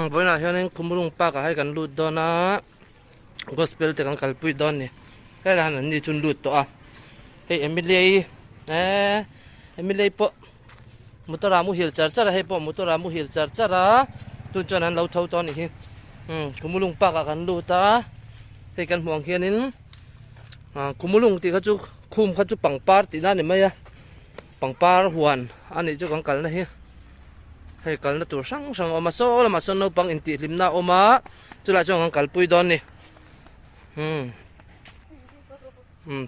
Với là cho nên cũng muốn pa cả hai cần lụt đó na gospel thì cần kalpui đó nè hay là hắn đi chun lụt to à hey Emily po motoramu hil char char hay po motoramu hil char char à tu cho nên lâu thâu to nè hi cũng pa cả cần lụt ta hey cần muang hiền in cũng thì các chú khum các chú bằng par thì na nè mày à bằng par huan anh ấy chú cần cần này hi hay kal na tur sang sang oma so la mason no pang inti limna oma chula chong kal pui don ni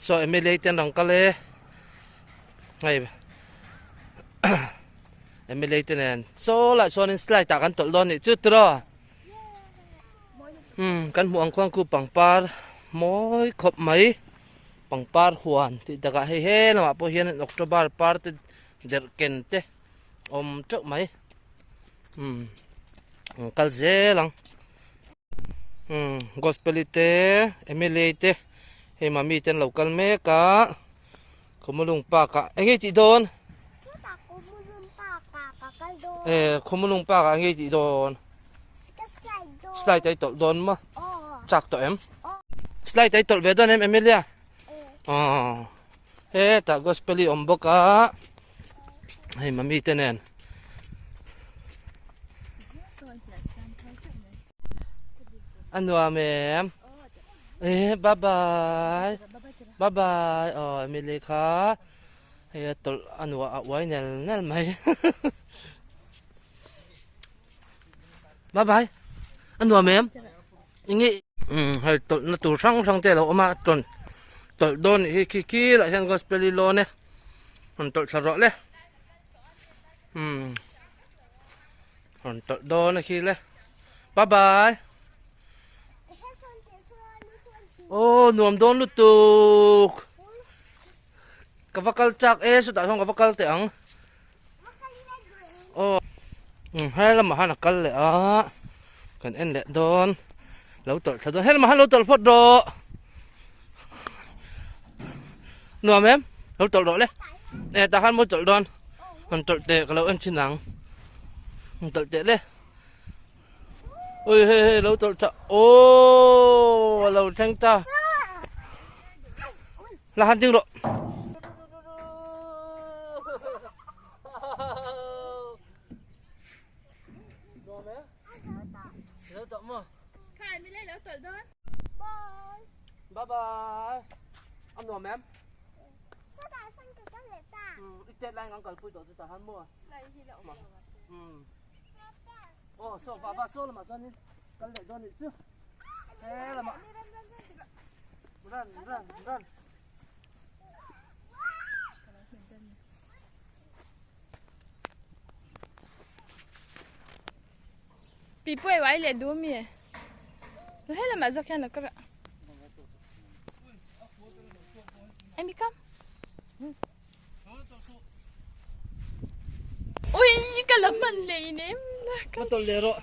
so emele ten rang kale ngai emele ten so la so nin slide ta kan tol don ni chu tro kan muang khwang ku pangpar moi khop mai pangpar huan ti daga he he na po hian October part der kente om chok mai kalze lang gospelite emilete he mami ten local me ka kumulung pa ka engi ti don kumulung pa ka engi ti don slide tay tol don ma chak to em slide tay tol ve don em emilia he ta gospeli omboka he mami tenen ano ma'am bye bye bye bye Emily ka hay tol ano away nel may bye bye ano ma'am ingi hay tol na tur sang te lo ma ton tol don ki la hen gospel lo ne tol saro le tol don ki le bye bye nuam don lutuk kavakal chak sudah song kavakal te ang hay là mà han akal le kan en le don lo tol tha don hay là mà han lo tol phot do nuam em lo tol do le ta han mo tol don han tol te ka lo en chinang tol te le ôi hey lâu tol ta lâu thanh ta là hắn tiếng độ bye bye ông nòm em ít tết lại ngang cởi pui tổ cho hắn mua so va so là mà son đi cần để don đi chứ thế là mà run bị bơi vãi lệ đuôi mì thế là mà do khen là các bạn em bị câm ui cái lắm mình này ném mất tol le rồi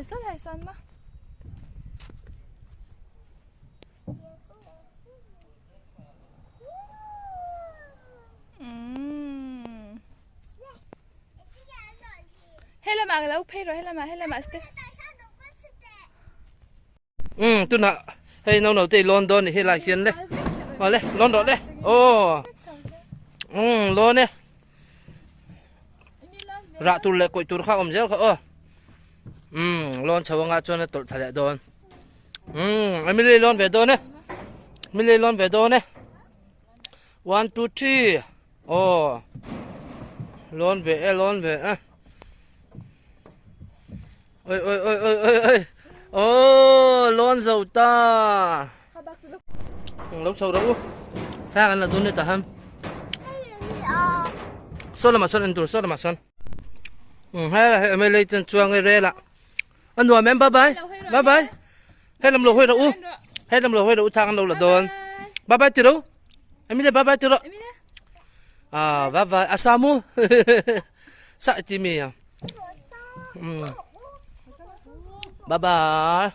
sao thầy son mà hay là mà lâu pay rồi hay là mà tu na hey no te London ni hela hian le le London le lo ne ra tu le koi tur kha om zel kha lon chawanga chona tol thale don Emily lon ve don ne Emily lon ve don ne 1 2 3 lon ve ôi lon dầu ta lâu sầu đâu sao anh là tôi nên ta ham số là mà son anh tuổi số là mà son hay là em lấy tiền chuang cái rê lạ anh đùa em bye bye hay làm lỗ hơi đâu thang đâu là đồn bye bye từ đâu em đi bye bye từ đâu bye bye asamu sợ gì mì bye bye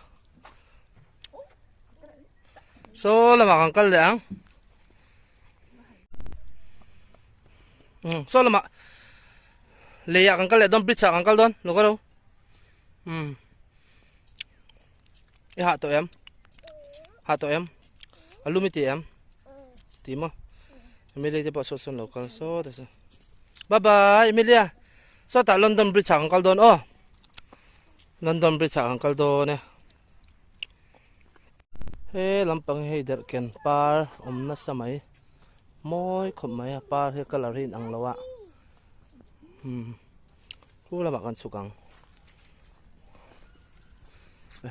so lama kangkal leang so lama leya kangkal le don bridge kangkal don lo ko hạ to em alumi ti em ti mo Emilia ti pa so son local so das bye bye Emilia so ta London Bridge ang kaldon oh London Bridge ang kaldon ne he lampang he der ken par na samai moi khom mai par he color hin ang lawa hula makan sukang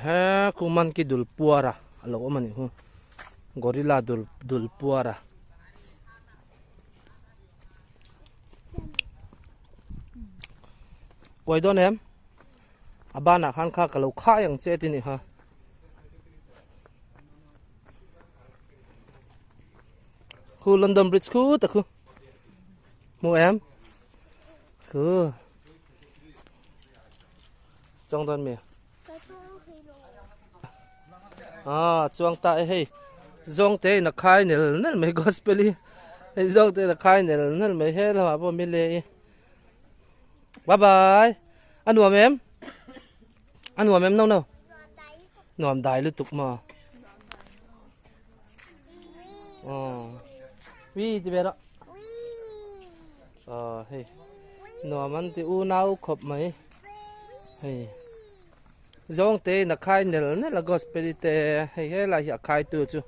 he kuman ki dul puara alo man hu gorilla dul puara quay đón em ba nạc han kha cả lầu khai yang che tin ha khu London Bridge khu ta khu mua em khu trong đơn mẹ chuang ta hey zong te na khai nel mai gospel hey zong te na khai nel mai he la ba mi le bye bye anh nuông em đâu nuông đài liên tục mà vi thì về đó hey nuông anh thì u nao khop mấy hey zong te na khai nel là gospel te hey là hiện khai tu chứ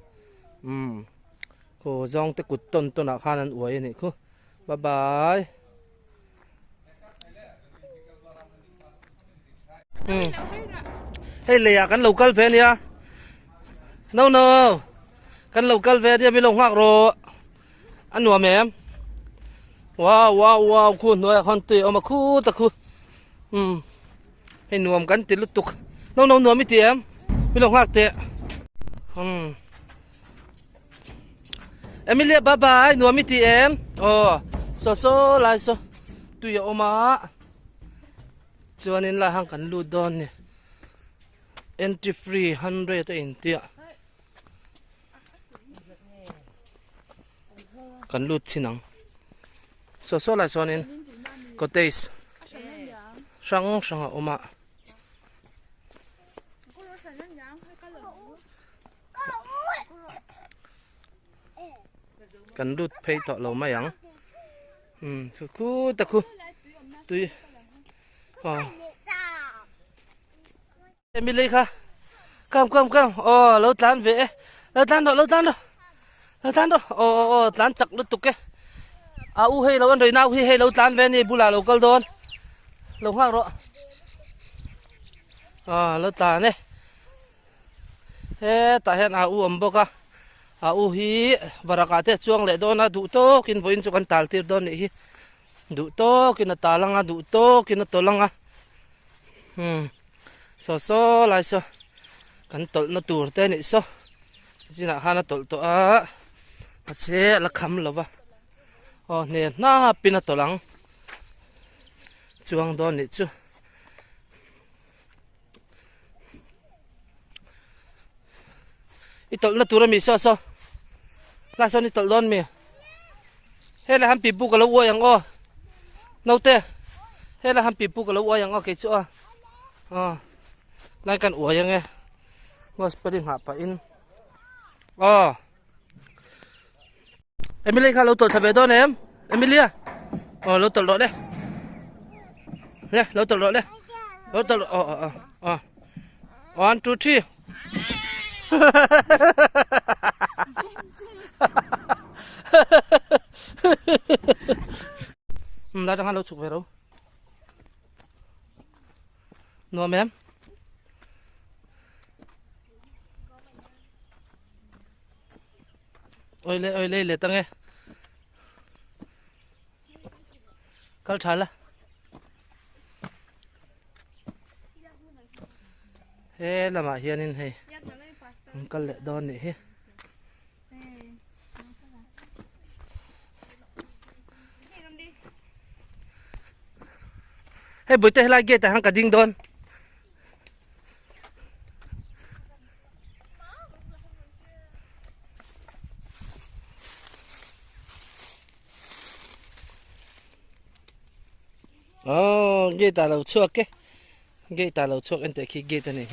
cô zong te cụt tôn là khai anh uống này cô bye bye hey lệ kan local fan ya no kan local fan ya bilong hak ro anu mem wow khu noi khon ti oma khu ta khu hey nuam kan ti lutuk no nuam mi ti em bilong hak te Emilia bye bye nuam mi ti em so lai so tu ya oma cho nên là hàng cắn lụt đòn nè entry free 100 tiền cắn lụt xin nắng so lại cho nên có taste sang ở oma cắn lụt pay tọ lâu mai yang khu ta khu tui Emily kha come lâu tán về lâu tán đó tán chặt lứt tục cái u hay lâu ăn rồi nào hay lâu tán về nè bu là lâu câu đôn lâu hoang rồi lâu tán này he ta hen u ẩm bốc u hi varakate chuang lệ đôn đủ to kin voin chu kan tal tir đôn này đủ to kin na talang đủ to kin na tolang so lại so kan tol na tur te ni so jina hana tol to se la kham lova ne na pina tolang chuang don ni chu i tol na tur mi so la so ni tol don mi he la ham pi bu ka lo wo yang nau te he la ham pi bu ka lo wo yang ke chu lại cần uống yang nghe gospel hạ pa in Emily khá lâu tụt về đó nè em Emilia lâu tụt rồi đấy nè lâu tụt rồi đấy lâu tụt 1 2 3 đã đang lâu chụp về đâu nuông em ôi lê tăng nghe câu trả là he là mà hiền nên he câu lệ đòn này he he buổi tối lại ghé tại hàng cả ding đòn ghê ta lâu chuột cái ghê ta lâu chuột anh thấy khi ghê ta này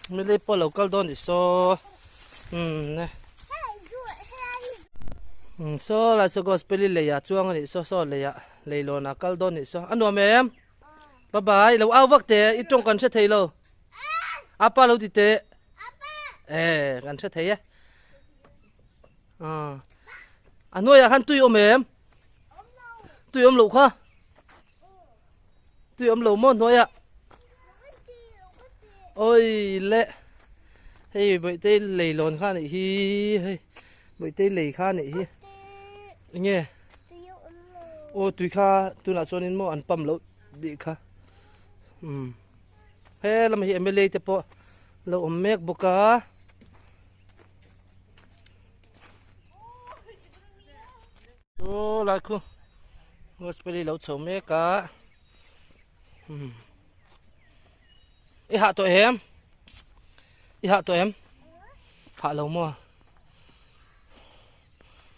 mình lấy bỏ lâu câu đón thì so nè so là so gospel lấy à chuang này so lấy à lấy lo na câu đón này so anh nói em bye bye lâu ao vắc té ít trong cần sẽ thấy lâu apa lâu thì té cần sẽ thấy á anh nói hắn tùy ôm em tùy ôm lâu khoa tùy ôm lâu món thôi ạ ôi lệ hey bởi tê lầy lòn kha này hi hey bởi tê lầy kha này hi nghe ô tùy kha tùy là cho nên mua ăn pầm lâu bị kha hey làm hi em lê tê po lâu ôm mẹ bốc cá ô lại khu gospel lâu chầu mẹ cá ý hạ tụi em hạ lâu mua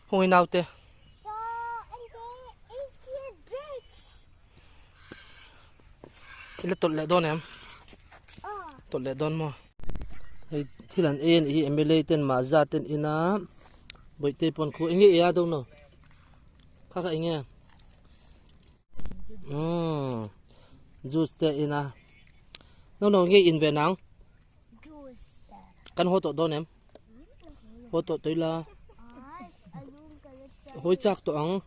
hồi nào thế ý là tụt lệ đón em tụt lệ đón mua thì lần ý em lấy tên mà ra tên ina bởi tên bọn khu anh nghĩ đâu nào khác anh nghe juice te ina nó nghe in về nắng căn hộ tổ đón em hộ tổ tới là hối chắc tổ ăn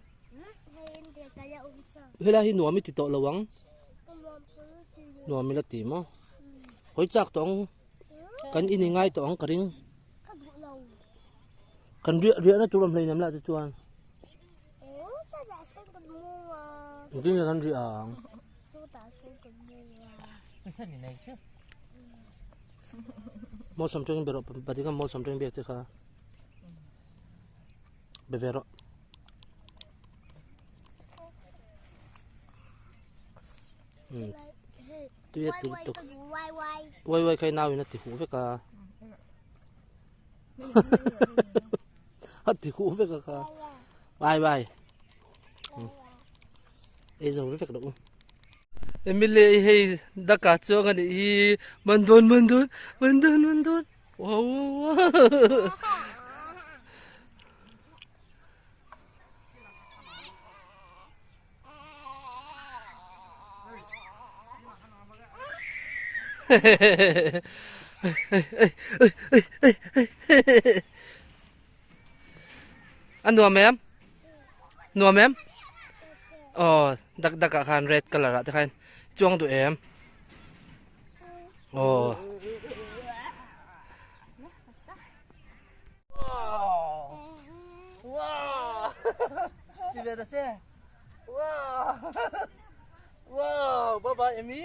hay là hi nuôi mi thì tổ lawang nuôi mi là tìm á hối chắc tổ ăn căn in ngay tổ ăn cả ring căn rịa nó chú làm lấy ném lại cho chú ăn cái là căn rịa mau sampai yang berok, berarti kan mau sampai yang biasa kah? Beverok. Tu ya tu. Wai kai nào ini tihu veka. Hati tihu veka kah? Wai. Giờ veka đâu? Emile hey daka chuang ani hi mandon wow anh nuông em đặc khan red color ạ khan chuông tụi em wow đi về chưa wow bye bye Emmy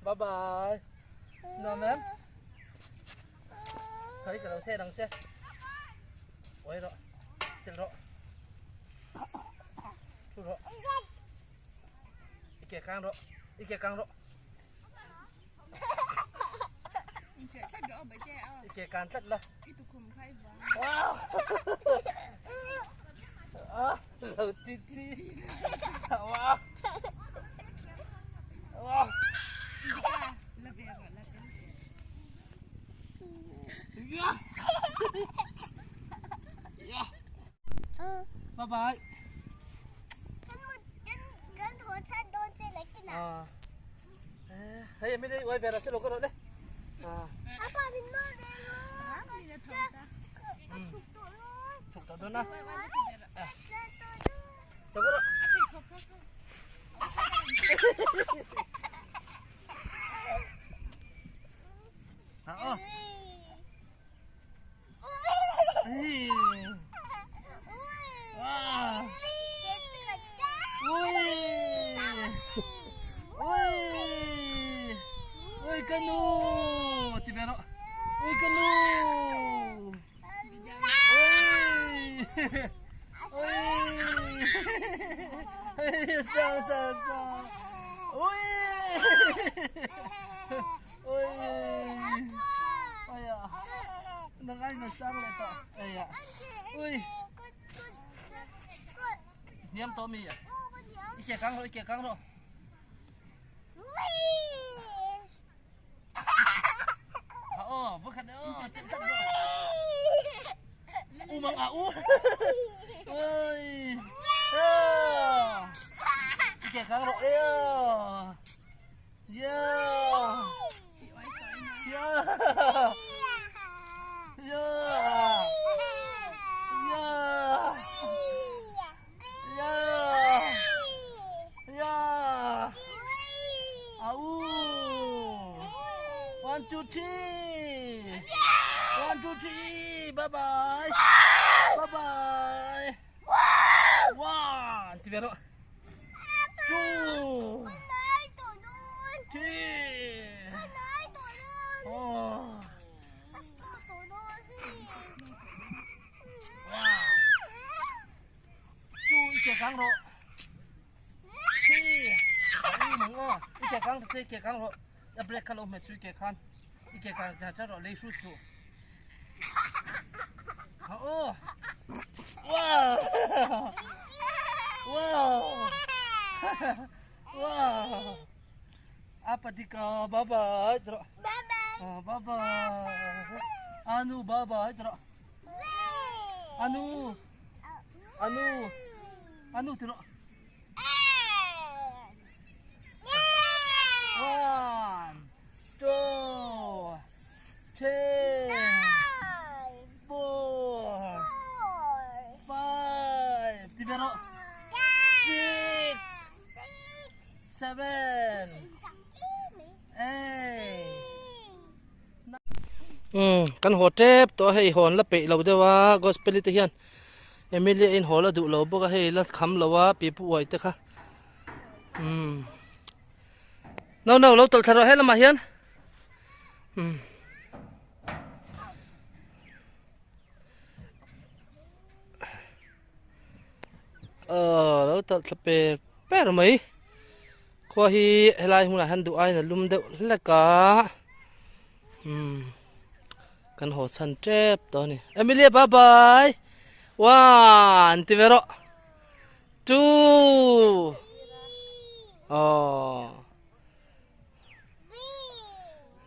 bye bye nuông em thấy cái đầu xe đằng xe ôi rồi chân rồi rồi Ike kang ro Ike kan tất là wow lâu tí wow bye bye hey em đi quay về là sẽ lột cái đó đấy chụp tao đó nè chụp cái đó Ôi canu, tibero. Ôi canu. Ôi. Sao. Ôi. Ôi à. Nang ai na sang lại to. Ôi à. Ôi. niêm to mi à cái căng rồi cái căng rồi vừa khát chết khát rồi mang ơi cái căng rồi yeah yeah yeah yeah. One, two, three. One, two, three. Bye bye. Bye bye. One. Tiếp đó. Two. Three. Oh. Wow. Two cái căng rồi. Mừng ô, cái căng thì cái căng rồi, ya break kalau met suy cái căng, cái căng cha rồi lấy sút sút. Oh, wow, wow, wow. Apa dika baba, bye bye, anu baba, anu, terus. One, two, three, four, five, six, seven, eight. Kan ho tep to hei hon la pe lo dewa gospel te hian Emilia in hola du lo boka hei la kham lowa pi pu wai te kha no lo tol tharo hela ma hian lo tol thape per mai ko hi helai huna han du ai na lum de la ka kan ho chan trep to ni Emilia bye bye one tivero two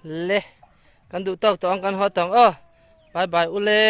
le kan du tok tong kan ho tong bye bye ule